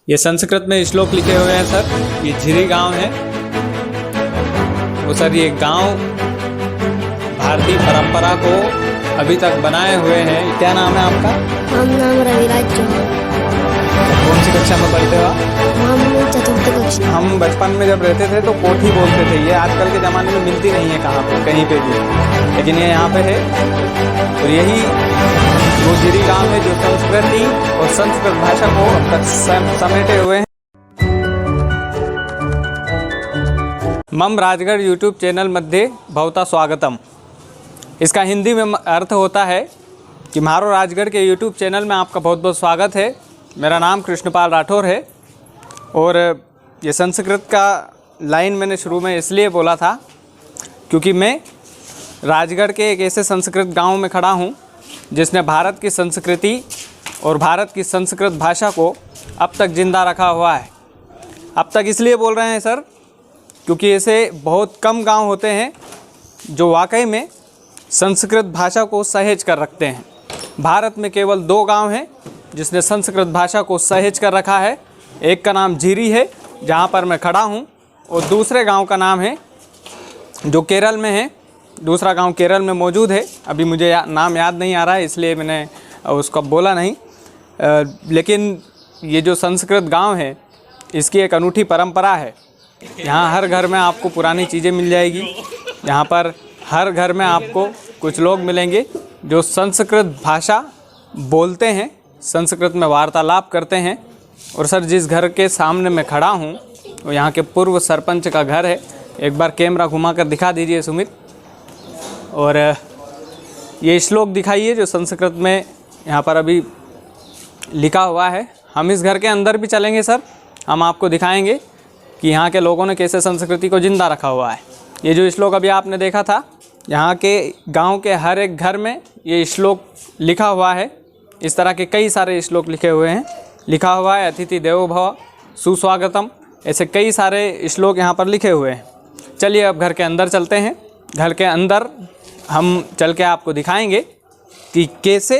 ये संस्कृत में श्लोक लिखे हुए हैं सर। ये झिरी गांव है वो सर। ये गांव भारतीय परंपरा को अभी तक बनाए हुए हैं। क्या नाम है आपका? हम नाम रविराज चौहान। कौन सी कक्षा में पढ़ते हो आप? हम चतुर्थ कक्षा। हम बचपन में जब रहते थे तो कोठी बोलते थे। ये आजकल के ज़माने में मिलती नहीं है कहाँ पे, कहीं पे भी, लेकिन ये यहाँ पे है। और यही वो झिरी गांव है जो संस्कृति और संस्कृत भाषा को अब तक समेटे हुए हैं। मम राजगढ़ यूट्यूब चैनल मध्ये भवता स्वागतम। इसका हिंदी में अर्थ होता है कि मारो राजगढ़ के यूट्यूब चैनल में आपका बहुत बहुत स्वागत है। मेरा नाम कृष्णपाल राठौर है। और ये संस्कृत का लाइन मैंने शुरू में इसलिए बोला था क्योंकि मैं राजगढ़ के एक ऐसे संस्कृत गांव में खड़ा हूं जिसने भारत की संस्कृति और भारत की संस्कृत भाषा को अब तक ज़िंदा रखा हुआ है। अब तक इसलिए बोल रहे हैं सर क्योंकि ऐसे बहुत कम गांव होते हैं जो वाकई में संस्कृत भाषा को सहेज कर रखते हैं। भारत में केवल 2 गांव हैं जिसने संस्कृत भाषा को सहेज कर रखा है। एक का नाम झिरी है जहां पर मैं खड़ा हूं, और दूसरे गांव का नाम है जो केरल में है। दूसरा गांव केरल में मौजूद है। अभी मुझे नाम याद नहीं आ रहा है इसलिए मैंने उसको बोला नहीं। लेकिन ये जो संस्कृत गांव है इसकी एक अनूठी परंपरा है। यहाँ हर घर में आपको पुरानी चीज़ें मिल जाएगी। यहाँ पर हर घर में आपको कुछ लोग मिलेंगे जो संस्कृत भाषा बोलते हैं, संस्कृत में वार्तालाप करते हैं। और सर जिस घर के सामने मैं खड़ा हूँ वो यहाँ के पूर्व सरपंच का घर है। एक बार कैमरा घुमा कर दिखा दीजिए सुमित। और ये श्लोक दिखाइए जो संस्कृत में यहाँ पर अभी लिखा हुआ है। हम इस घर के अंदर भी चलेंगे सर। हम आपको दिखाएंगे कि यहाँ के लोगों ने कैसे संस्कृति को ज़िंदा रखा हुआ है। ये जो श्लोक अभी आपने देखा था, यहाँ के गांव के हर एक घर में ये श्लोक लिखा हुआ है। इस तरह के कई सारे श्लोक लिखे हुए हैं। लिखा हुआ है अतिथि देवो भव, सुस्वागतम। ऐसे कई सारे श्लोक यहाँ पर लिखे हुए हैं। चलिए अब घर के अंदर चलते हैं। घर के अंदर हम चल के आपको दिखाएंगे कि कैसे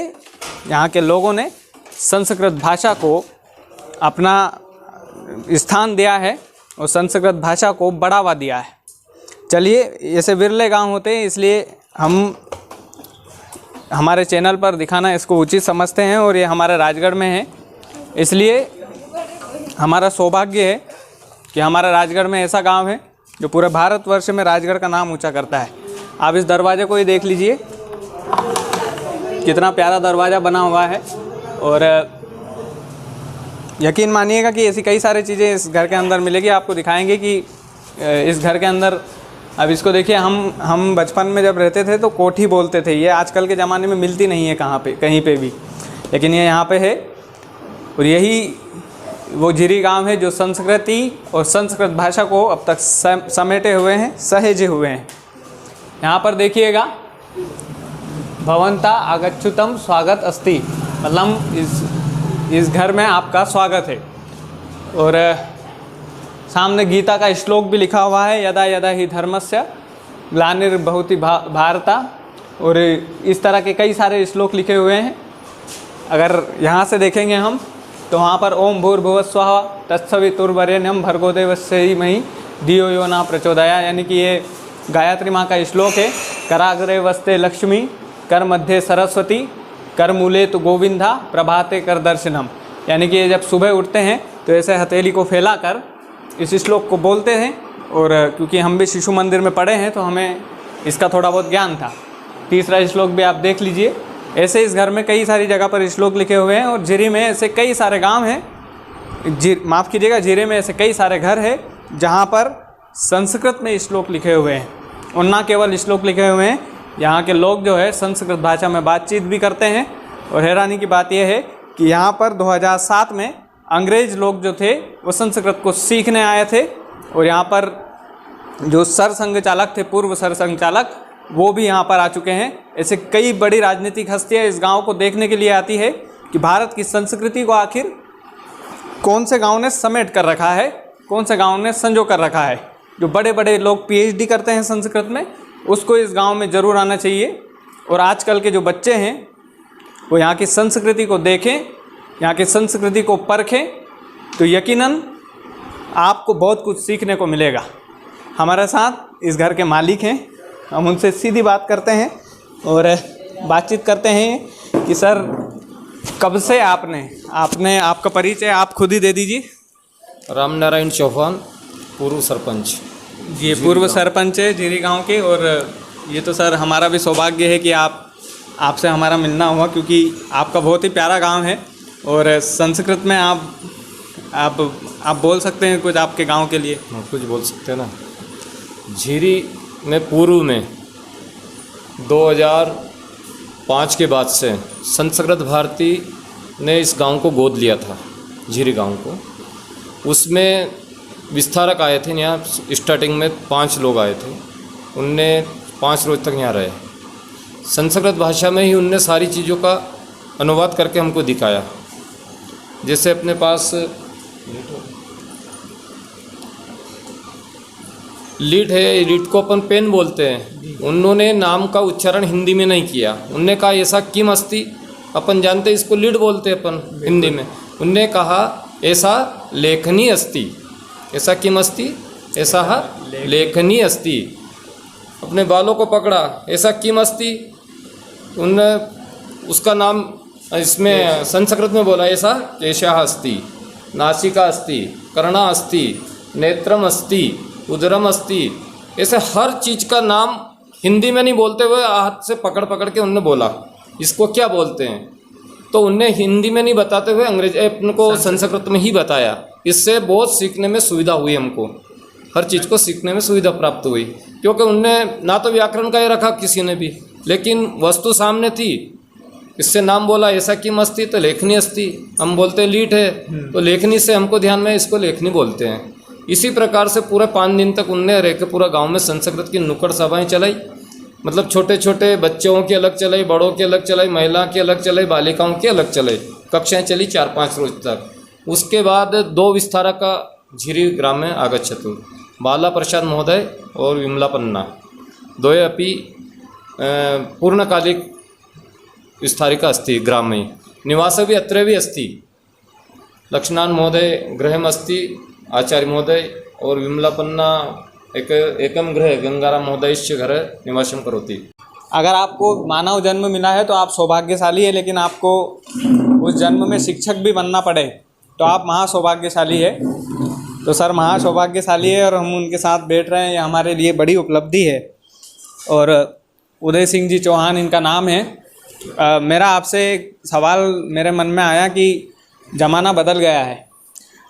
यहाँ के लोगों ने संस्कृत भाषा को अपना स्थान दिया है और संस्कृत भाषा को बढ़ावा दिया है। चलिए, ऐसे विरले गांव होते हैं इसलिए हम हमारे चैनल पर दिखाना इसको उचित समझते हैं। और ये हमारे राजगढ़ में है, इसलिए हमारा सौभाग्य है कि हमारा राजगढ़ में ऐसा गांव है जो पूरे भारतवर्ष में राजगढ़ का नाम ऊंचा करता है। आप इस दरवाजे को ही देख लीजिए, कितना प्यारा दरवाज़ा बना हुआ है। और यकीन मानिएगा कि ऐसी कई सारी चीज़ें इस घर के अंदर मिलेगी। आपको दिखाएंगे कि इस घर के अंदर, अब इसको देखिए, हम बचपन में जब रहते थे तो कोठी बोलते थे। ये आजकल के ज़माने में मिलती नहीं है कहाँ पे, कहीं पे भी, लेकिन ये यहाँ पे है। और यही वो झिरी गांव है जो संस्कृति और संस्कृत भाषा को अब तक समेटे हुए हैं, सहेजे हुए हैं। यहाँ पर देखिएगा, भवंता आगच्छुतम स्वागत अस्ति, मतलब इस घर में आपका स्वागत है। और सामने गीता का श्लोक भी लिखा हुआ है, यदा यदा ही धर्मस्य ग्लानिर्भवति भारता। और इस तरह के कई सारे श्लोक लिखे हुए हैं। अगर यहाँ से देखेंगे हम तो वहाँ पर ओम भूर्भुवः स्वः तत्सवितुर्वरेण्यं भर्गो देवस्य धीमहि धियो यो न प्रचोदयात्, यानी कि ये गायत्री माँ का श्लोक है। कराग्रे वस्ते लक्ष्मी, कर मध्य सरस्वती, कर मूले तो गोविंदा, प्रभाते कर दर्शनम। यानी कि ये जब सुबह उठते हैं तो ऐसे हथेली को फैलाकर इस श्लोक को बोलते हैं। और क्योंकि हम भी शिशु मंदिर में पढ़े हैं तो हमें इसका थोड़ा बहुत ज्ञान था। तीसरा श्लोक भी आप देख लीजिए। ऐसे इस घर में कई सारी जगह पर श्लोक लिखे हुए हैं। और झिरी में ऐसे कई सारे गांव हैं, माफ़ कीजिएगा, झिरी में ऐसे कई सारे घर हैं जहां पर संस्कृत में श्लोक लिखे हुए हैं। और ना केवल श्लोक लिखे हुए हैं, यहाँ के लोग जो है संस्कृत भाषा में बातचीत भी करते हैं। और हैरानी की बात यह है कि यहाँ पर 2007 में अंग्रेज़ लोग जो थे वो संस्कृत को सीखने आए थे। और यहाँ पर जो सरसंघ चालक थे, पूर्व सरसंघ चालक, वो भी यहाँ पर आ चुके हैं। ऐसे कई बड़ी राजनीतिक हस्तियाँ इस गांव को देखने के लिए आती है कि भारत की संस्कृति को आखिर कौन से गांव ने समेट कर रखा है, कौन से गांव ने संजो कर रखा है। जो बड़े बड़े लोग PhD करते हैं संस्कृत में, उसको इस गांव में ज़रूर आना चाहिए। और आजकल के जो बच्चे हैं वो यहाँ की संस्कृति को देखें, यहाँ की संस्कृति को परखें तो यकीनन आपको बहुत कुछ सीखने को मिलेगा। हमारे साथ इस घर के मालिक हैं, हम उनसे सीधी बात करते हैं और बातचीत करते हैं कि सर कब से आपने आपका परिचय आप खुद ही दे दीजिए। रामनारायण चौहान, पूर्व सरपंच। ये पूर्व सरपंच है जीरी गांव के। और ये तो सर हमारा भी सौभाग्य है कि आपसे हमारा मिलना हुआ, क्योंकि आपका बहुत ही प्यारा गांव है। और संस्कृत में आप बोल सकते हैं कुछ आपके गांव के लिए? कुछ बोल सकते हैं ना। झीरी में पूर्व में 2005 के बाद से संस्कृत भारती ने इस गांव को गोद लिया था, झीरी गांव को। उसमें विस्तारक आए थे यहाँ, स्टार्टिंग में 5 लोग आए थे। उनने 5 रोज तक यहाँ रहे। संस्कृत भाषा में ही उनने सारी चीज़ों का अनुवाद करके हमको दिखाया। जैसे अपने पास लीड है, लीड को अपन पेन बोलते हैं। उन्होंने नाम का उच्चारण हिंदी में नहीं किया। उनने कहा ऐसा किम अस्ति, अपन जानते हैं इसको लीड बोलते हैं अपन हिंदी में। उनने कहा ऐसा लेखनी अस्ति, ऐसा किम अस्ति, ऐसा लेखनी अस्ति। अपने बालों को पकड़ा, ऐसा किम अस्ति, उनने उसका नाम इसमें संस्कृत में बोला ऐसा केशः अस्ति, नासिका अस्ति, कर्णा अस्ति, नेत्रम अस्ति, उदरम अस्ति। ऐसे हर चीज़ का नाम हिंदी में नहीं बोलते हुए हाथ से पकड़ पकड़ के उनने बोला इसको क्या बोलते हैं। तो उनने हिंदी में नहीं बताते हुए अंग्रेजी अपने को संस्कृत में ही बताया। इससे बहुत सीखने में सुविधा हुई, हमको हर चीज़ को सीखने में सुविधा प्राप्त हुई। क्योंकि उनने ना तो व्याकरण का ये रखा किसी ने भी, लेकिन वस्तु सामने थी। इससे नाम बोला ऐसा किम अस्ति, तो लेखनी अस्ति। हम बोलते हैं लीट है, तो लेखनी से हमको ध्यान में इसको लेखनी बोलते हैं। इसी प्रकार से पूरे 5 दिन तक उनने रह के पूरा गाँव में संस्कृत की नुक्कड़ सभाएँ चलाई। मतलब छोटे छोटे बच्चों की अलग चलाई, बड़ों की अलग चलाई, महिला की अलग चलाई, बालिकाओं की अलग चलाई। कक्षाएँ चली 4-5 रोज तक। उसके बाद 2 विस्तारक का झीरी ग्राम में आगच्छतु, बाला प्रसाद महोदय और विमला पन्ना, द्वये अपि पूर्णकालिक विस्तारिका अस्ति ग्रामे, निवासः भी अत्र भी अस्ति। लक्ष्मणान महोदय गृहम् अस्ति, आचार्य महोदय और विमला पन्ना एकम गृह गंगाराम महोदयस्य घर निवासं करोति। अगर आपको मानव जन्म मिला है तो आप सौभाग्यशाली है, लेकिन आपको उस जन्म में शिक्षक भी बनना पड़े तो आप महासौभाग्यशाली है। तो सर महासौभाग्यशाली है और हम उनके साथ बैठ रहे हैं, ये हमारे लिए बड़ी उपलब्धि है। और उदय सिंह जी चौहान इनका नाम है। मेरा आपसे एक सवाल मेरे मन में आया कि ज़माना बदल गया है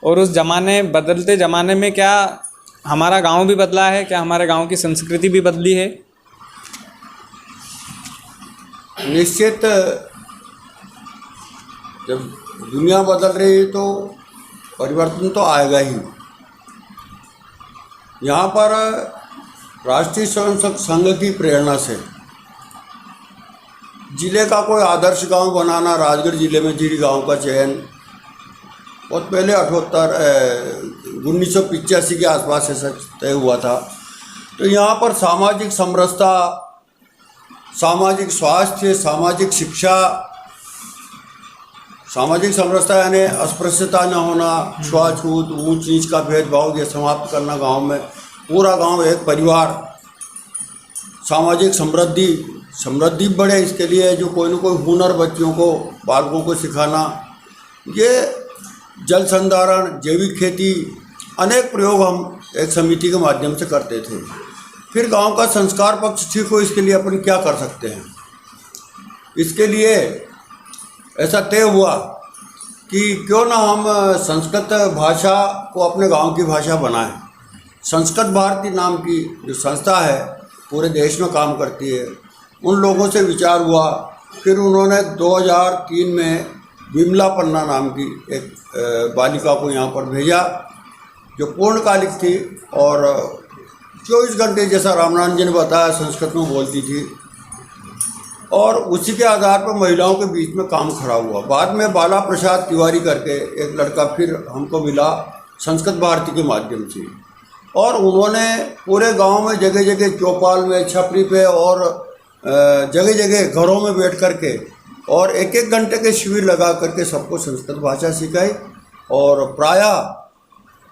और उस बदलते ज़माने में क्या हमारा गांव भी बदला है? क्या हमारे गांव की संस्कृति भी बदली है? निश्चित, जब दुनिया बदल रही है तो परिवर्तन तो आएगा ही। यहाँ पर राष्ट्रीय स्वयंसेवक संघ की प्रेरणा से जिले का कोई आदर्श गांव बनाना, राजगढ़ जिले में झीरी गांव का चयन बहुत पहले 1985 के आसपास ऐसा तय हुआ था। तो यहाँ पर सामाजिक समरसता, सामाजिक स्वास्थ्य, सामाजिक शिक्षा, सामाजिक समरसता यानी अस्पृश्यता न होना, छुआछूत, ऊंच नीच का भेदभाव ये समाप्त करना, गांव में पूरा गांव एक परिवार, सामाजिक समृद्धि बढ़े, इसके लिए जो कोई न कोई हुनर बच्चों को, बालकों को सिखाना, ये जल संधारण, जैविक खेती, अनेक प्रयोग हम एक समिति के माध्यम से करते थे। फिर गांव का संस्कार पक्ष ठीक हो, इसके लिए अपन क्या कर सकते हैं। इसके लिए ऐसा तय हुआ कि क्यों ना हम संस्कृत भाषा को अपने गांव की भाषा बनाएं। संस्कृत भारती नाम की जो संस्था है पूरे देश में काम करती है, उन लोगों से विचार हुआ। फिर उन्होंने 2003 में विमला पन्ना नाम की एक बालिका को यहाँ पर भेजा जो पूर्णकालिक थी और 24 घंटे, जैसा रामनारायण जी ने बताया, संस्कृत में बोलती थी। और उसी के आधार पर महिलाओं के बीच में काम खड़ा हुआ। बाद में बाला प्रसाद तिवारी करके एक लड़का फिर हमको मिला संस्कृत भारती के माध्यम से, और उन्होंने पूरे गांव में जगह जगह चौपाल में, छपरी पे और जगह जगह घरों में बैठ करके और 1-1 घंटे के शिविर लगा करके सबको संस्कृत भाषा सिखाई। और प्रायः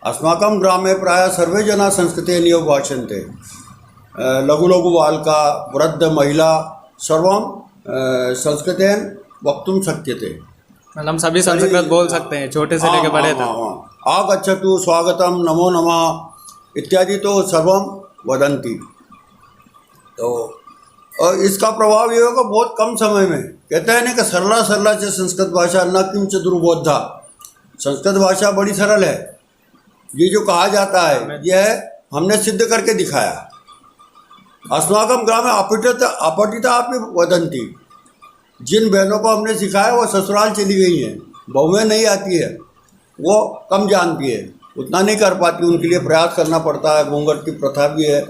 अस्माकं ग्रामे प्रायः सर्वे जनाः संस्कृतेनैव भाषन्ते। लघु लघु बालका वृद्ध महिला सर्वं संस्कृतेन वक्तुं शक्यते। मतलब सभी संस्कृत बोल सकते हैं, छोटे से लेकर बड़े तक। आगच्छतु, स्वागतम, नमो नमः इत्यादि तो सर्वं वदन्ति। तो और इसका प्रभाव ये होगा बहुत कम समय में। कहते हैं ना कि सरला सरला से संस्कृत भाषा न किंच दुर्बोधा। संस्कृत भाषा बड़ी सरल है। ये जो कहा जाता है यह हमने सिद्ध करके दिखाया। अस्माकं ग्रामे अपठिता अपि वदन्ति। जिन बहनों को हमने सिखाया वो ससुराल चली गई हैं, बहुएं नहीं आती है, वो कम जानती है, उतना नहीं कर पाती, उनके लिए प्रयास करना पड़ता है, घूंघट की प्रथा भी है।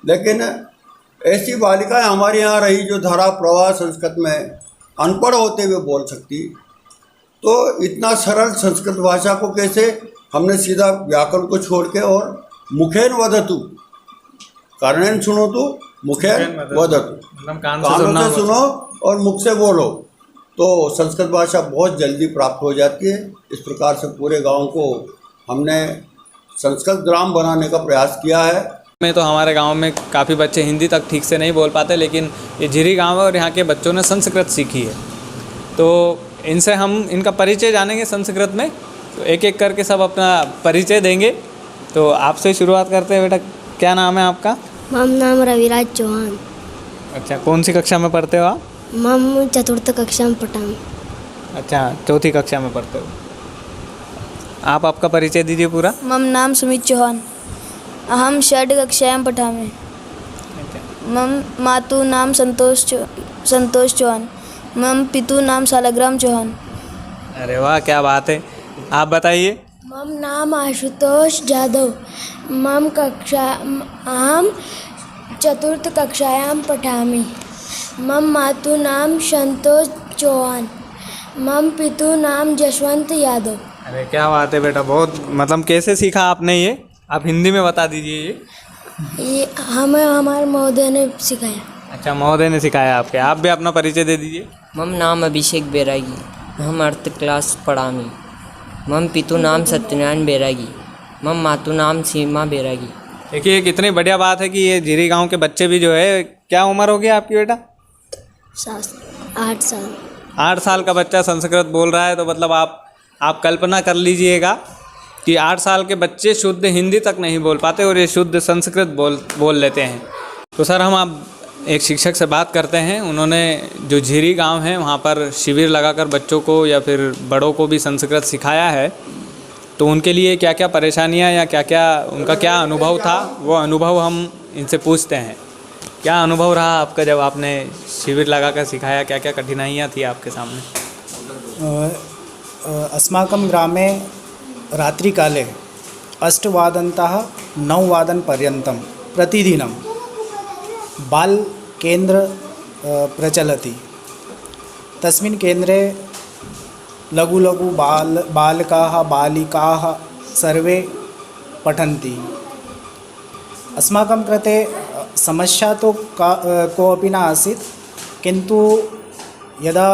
लेकिन ऐसी बालिकाएं हमारे यहाँ रही जो धारा प्रवाह संस्कृत में अनपढ़ होते हुए बोल सकती। तो इतना सरल संस्कृत भाषा को कैसे हमने सीधा व्याकरण को छोड़ के और मुखेन वदतु कर्णेन सुनोतु मुखेन वदतु, मतलब कान से सुनो और मुख से बोलो, तो संस्कृत भाषा बहुत जल्दी प्राप्त हो जाती है। इस प्रकार से पूरे गांव को हमने संस्कृत ग्राम बनाने का प्रयास किया है। में तो हमारे गांव में काफ़ी बच्चे हिंदी तक ठीक से नहीं बोल पाते, लेकिन ये झिरी गांव है और यहाँ के बच्चों ने संस्कृत सीखी है। तो इनसे हम इनका परिचय जानेंगे संस्कृत में, तो एक एक करके सब अपना परिचय देंगे। तो आपसे शुरुआत करते हैं। बेटा क्या नाम है आपका? मम नाम रविराज चौहान। अच्छा, कौन सी कक्षा में पढ़ते हो आप? मम चतुर्थ कक्षा में पठामि। अच्छा, चौथी कक्षा में पढ़ते हो आप। आपका परिचय दीजिए पूरा। मम नाम सुमित चौहान, अहम षड् कक्षायां पठामि। मम मातु नाम संतोष चौहान, मम पितु नाम शालग्राम चौहान। अरे वाह, क्या बात है। आप बताइए। मम नाम आशुतोष जाधव, अहम चतुर्थ कक्षायां पठामि। मम मातु नाम संतोष चौहान, मम पितु नाम जसवंत यादव। अरे क्या बात है बेटा, बहुत मतलब कैसे सीखा आपने ये? आप हिंदी में बता दीजिए। ये हमें हमारे महोदय ने सिखाया। अच्छा, महोदय ने सिखाया आपके। आप भी अपना परिचय दे दीजिए। मम नाम अभिषेक बैरागी, हम अर्थ क्लास पढ़ामी। मम पितु नाम सत्यनारायण बैरागी, मम मातु नाम सीमा बैरागी। देखिए, कितनी बढ़िया बात है कि ये झिरी गांव के बच्चे भी जो है, क्या उम्र हो गई आपकी बेटा? 8 साल। 8 साल का बच्चा संस्कृत बोल रहा है। तो मतलब आप कल्पना कर लीजिएगा कि 8 साल के बच्चे शुद्ध हिंदी तक नहीं बोल पाते और ये शुद्ध संस्कृत बोल लेते हैं। तो सर, हम आप एक शिक्षक से बात करते हैं। उन्होंने जो झिरी गांव है वहाँ पर शिविर लगाकर बच्चों को या फिर बड़ों को भी संस्कृत सिखाया है। तो उनके लिए क्या क्या परेशानियाँ या क्या उनका क्या अनुभव था, वो अनुभव हम इनसे पूछते हैं। क्या अनुभव रहा आपका जब आपने शिविर लगाकर सिखाया? क्या क्या कठिनाइयाँ थी आपके सामने? अस्माकं ग्रामे रात्रिकाले 8वादनतः 9वादनपर्यन्तं प्रतिदिनं बालकेन्द्र प्रचलति। तस्मिन् केन्द्रे लघु लघु बालकाः बालिकाः सर्वे पठन्ति। अस्माकं कृते समस्या तो कोऽपि न आसीत्, किन्तु यदा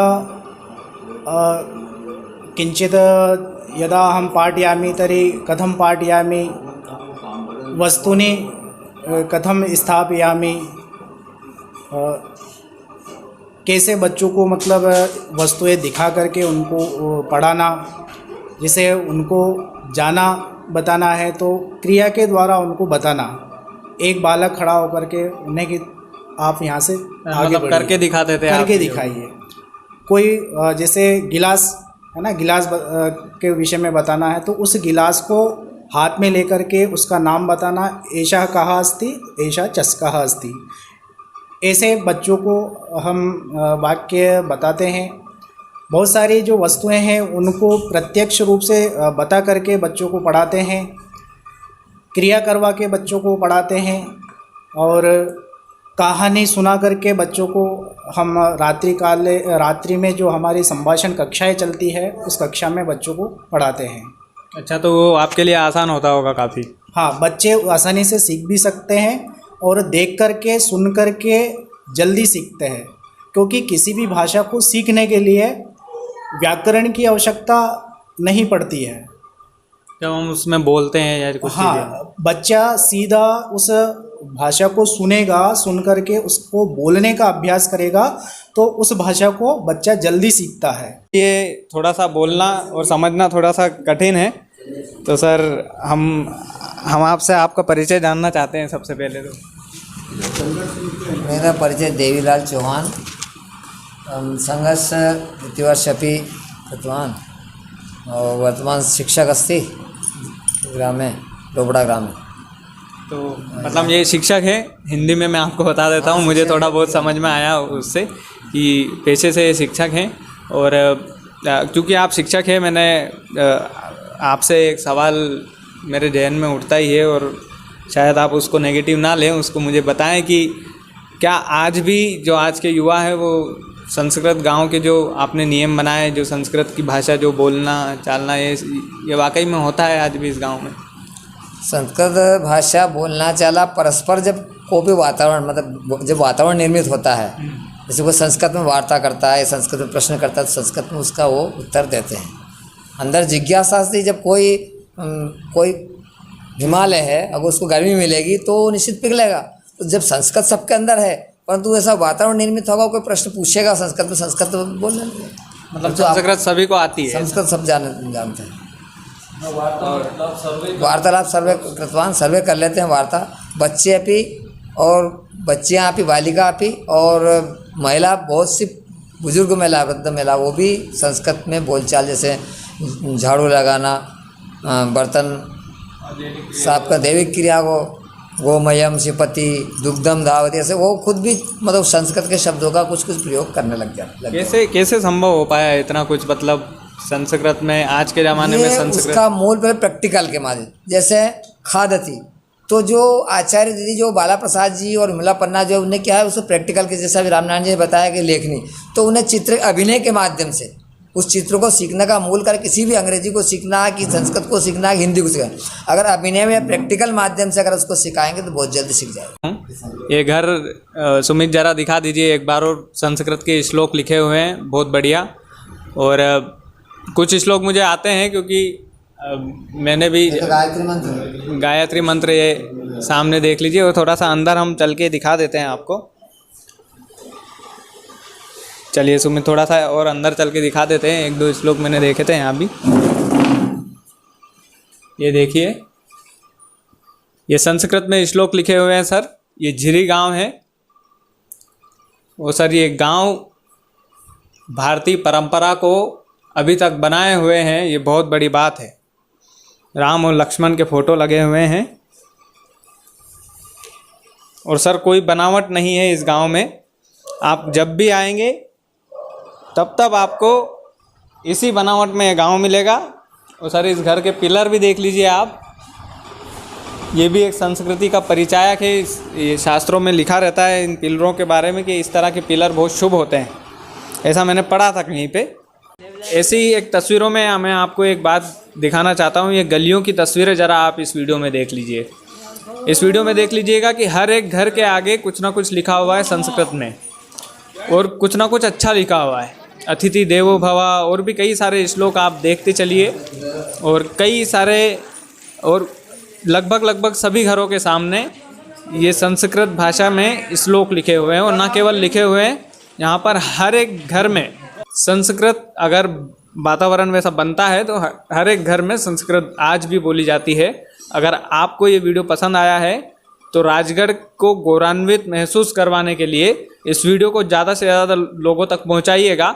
किञ्चित् यदा अहं पाठयामि तर्हि कथं पाठयामि, वस्तूनि कथं स्थापयामि, कैसे बच्चों को मतलब वस्तुएं दिखा करके उनको पढ़ाना, जैसे उनको जाना बताना है तो क्रिया के द्वारा उनको बताना। एक बालक खड़ा होकर के उन्हें कि आप यहाँ से आगे मतलब करके दिखाते थे? करके दिखाइए। कोई जैसे गिलास है ना, गिलास के विषय में बताना है तो उस गिलास को हाथ में लेकर के उसका नाम बताना, एषः कः अस्ति, एषः चषकः अस्ति। ऐसे बच्चों को हम वाक्य बताते हैं। बहुत सारी जो वस्तुएं हैं उनको प्रत्यक्ष रूप से बता करके बच्चों को पढ़ाते हैं, क्रिया करवा के बच्चों को पढ़ाते हैं, और कहानी सुना करके बच्चों को हम रात्रि में जो हमारी संभाषण कक्षाएं चलती है उस कक्षा में बच्चों को पढ़ाते हैं। अच्छा, तो वो आपके लिए आसान होता होगा काफ़ी? हाँ, बच्चे आसानी से सीख भी सकते हैं और देख करके सुन करके जल्दी सीखते हैं, क्योंकि किसी भी भाषा को सीखने के लिए व्याकरण की आवश्यकता नहीं पड़ती है। जब हम उसमें बोलते हैं या कुछ चीज़ें। हाँ, बच्चा सीधा उस भाषा को सुनेगा, सुन करके उसको बोलने का अभ्यास करेगा तो उस भाषा को बच्चा जल्दी सीखता है। ये थोड़ा सा बोलना और समझना थोड़ा सा कठिन है, तो सर हम आपसे आपका परिचय जानना चाहते हैं सबसे पहले तो। मेरा परिचय देवीलाल चौहान, संघर्ष द्वितीय वर्ष अपि कृतवान् और वर्तमान शिक्षक अस्ति ग्रामे डोबड़ा ग्रामे। तो मतलब ये शिक्षक है, हिंदी में मैं आपको बता देता हूँ, मुझे थोड़ा बहुत समझ में आया उससे कि पेशे से ये शिक्षक हैं। और क्योंकि आप शिक्षक हैं, मैंने आपसे एक सवाल मेरे जहन में उठता ही है और शायद आप उसको नेगेटिव ना लें, उसको मुझे बताएं कि क्या आज भी जो आज के युवा है वो संस्कृत गांव के जो आपने नियम बनाए, जो संस्कृत की भाषा जो बोलना चालना, ये वाकई में होता है आज भी इस गांव में? संस्कृत भाषा बोलना चाला परस्पर जब कोई भी वातावरण, मतलब जब वातावरण निर्मित होता है, जैसे कोई संस्कृत में वार्ता करता है, संस्कृत में प्रश्न करता है तो संस्कृत में उसका वो उत्तर देते हैं। अंदर जिज्ञासा से जब कोई हिमालय है, अगर उसको गर्मी मिलेगी तो निश्चित पिघलेगा। तो जब संस्कृत सबके अंदर है परंतु ऐसा वातावरण निर्मित होगा, कोई प्रश्न पूछेगा संस्कृत में बोलने, मतलब संस्कृत सभी को आती है, संस्कृत सब जानते हैं। वार्तालाप सर्वे कृतवान, सर्वे कर लेते हैं वार्ता, बच्चे अपनी और बच्चियाँ अपनी, बालिका अपनी और महिला, बहुत सी बुजुर्ग महिला, वृद्ध महिला, वो भी संस्कृत में बोलचाल, जैसे झाड़ू लगाना, बर्तन साफ का, दैविक क्रिया को गोमयम शिपति दुग्धम धावती, ऐसे वो खुद भी मतलब संस्कृत के शब्दों का कुछ प्रयोग करने लग जाए। कैसे संभव हो पाया इतना कुछ, मतलब संस्कृत में आज के ज़माने में संस्कृत? उसका मूल पर प्रैक्टिकल के माध्यम, जैसे खादती, तो जो आचार्य दीदी जो बाला प्रसाद जी और विमला पन्ना जो उन्हें क्या है, उसको प्रैक्टिकल के, जैसा अभी रामनारायण जी ने बताया कि लेखनी, तो उन्हें चित्र अभिनय के माध्यम से उस चित्रों को सीखने का मूल कर, किसी भी अंग्रेजी को सीखना कि संस्कृत को सीखना कि हिंदी को सीखना, अगर अभिनय में प्रैक्टिकल माध्यम से अगर उसको सिखाएंगे तो बहुत जल्दी सीख जाएगा। ये घर सुमित जरा दिखा दीजिए एक बार, और संस्कृत के श्लोक लिखे हुए हैं, बहुत बढ़िया। और कुछ श्लोक मुझे आते हैं क्योंकि मैंने भी गायत्री मंत्र ये सामने देख लीजिए, और थोड़ा सा अंदर हम चल के दिखा देते हैं आपको। चलिए सुमित, थोड़ा सा और अंदर चल के दिखा देते हैं, एक दो श्लोक मैंने देखे थे यहाँ भी। ये देखिए, ये संस्कृत में श्लोक लिखे हुए हैं सर। ये झिरी गांव है, वो सर ये गांव भारतीय परंपरा को अभी तक बनाए हुए हैं, ये बहुत बड़ी बात है। राम और लक्ष्मण के फोटो लगे हुए हैं, और सर कोई बनावट नहीं है इस गांव में। आप जब भी आएंगे तब आपको इसी बनावट में गांव मिलेगा। और सर इस घर के पिलर भी देख लीजिए आप, ये भी एक संस्कृति का परिचायक है। ये शास्त्रों में लिखा रहता है इन पिलरों के बारे में कि इस तरह के पिलर बहुत शुभ होते हैं, ऐसा मैंने पढ़ा था कहीं पे। ऐसी ही एक तस्वीरों में मैं आपको एक बात दिखाना चाहता हूँ। ये गलियों की तस्वीरें ज़रा आप इस वीडियो में देख लीजिए। इस वीडियो में देख लीजिएगा कि हर एक घर के आगे कुछ ना कुछ लिखा हुआ है संस्कृत में, और कुछ ना कुछ अच्छा लिखा हुआ है। अतिथि देवो भव, और भी कई सारे श्लोक आप देखते चलिए, और कई सारे, और लगभग सभी घरों के सामने ये संस्कृत भाषा में श्लोक लिखे हुए हैं। और ना केवल लिखे हुए हैं, यहाँ पर हर एक घर में संस्कृत, अगर वातावरण वैसा बनता है तो हर एक घर में संस्कृत आज भी बोली जाती है। अगर आपको ये वीडियो पसंद आया है तो राजगढ़ को गौरवान्वित महसूस करवाने के लिए इस वीडियो को ज़्यादा से ज़्यादा लोगों तक पहुँचाइएगा।